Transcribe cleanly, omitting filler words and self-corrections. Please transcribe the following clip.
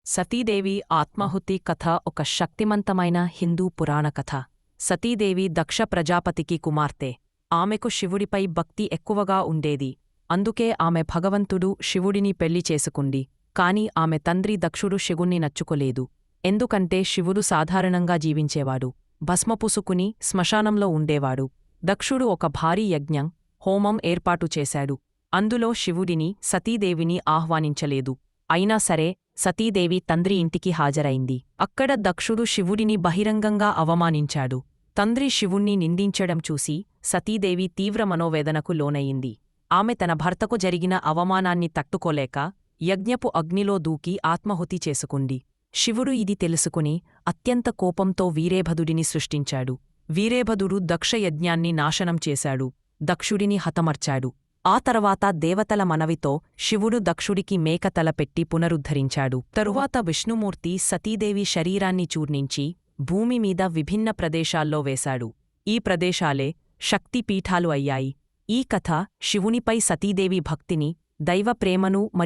సతీదేవి ఆత్మాహుతి కథ ఒక శక్తిమంతమైన హిందూ పురాణ కథ. సతీదేవి దక్ష ప్రజాపతికి కుమార్తె. ఆమెకు శివుడిపై భక్తి ఎక్కువగా ఉండేది. అందుకే ఆమె భగవంతుడు శివుడిని పెళ్లి చేసుకుంది. కాని ఆమె తండ్రి దక్షుడు శివుణ్ణి నచ్చుకోలేదు. ఎందుకంటే శివుడు సాధారణంగా జీవించేవాడు. భస్మపుసుకుని శ్మశానంలో ఉండేవాడు. దక్షుడు ఒక భారీ యజ్ఞం, హోమం ఏర్పాటు చేశాడు. అందులో శివుడిని, సతీదేవిని ఆహ్వానించలేదు. అయినా సరే సతీదేవి తండ్రి ఇంటికి హాజరైంది. అక్కడ దక్షుడు శివుడిని బహిరంగంగా అవమానించాడు. తండ్రి శివుణ్ణి నిందించడం చూసి సతీదేవి తీవ్ర మనోవేదనకు లోనయింది. ఆమె తన భర్తకు జరిగిన అవమానాన్ని తట్టుకోలేక యజ్ఞపు అగ్నిలో దూకి ఆత్మాహుతి చేసుకుంది. శివుడు ఇది తెలుసుకుని అత్యంత కోపంతో వీరేభదుడిని సృష్టించాడు. వీరేభదుడు దక్షయజ్ఞాన్ని నాశనం చేశాడు. దక్షుడిని హతమర్చాడు. ఆ తర్వాత దేవతల మనవితో శివుడు దక్షుడికి మేక తల పెట్టి పునరుద్ధరించాడు. తరువాత విష్ణుమూర్తి సతీదేవి శరీరాన్ని చూర్ణించి భూమిమీద విభిన్న ప్రదేశాల్లో వేశాడు. ఈ ప్రదేశాలే శక్తిపీఠాలు అయ్యాయి. ఈ కథ శివునిపై సతీదేవి భక్తిని, దైవ ప్రేమను మరియు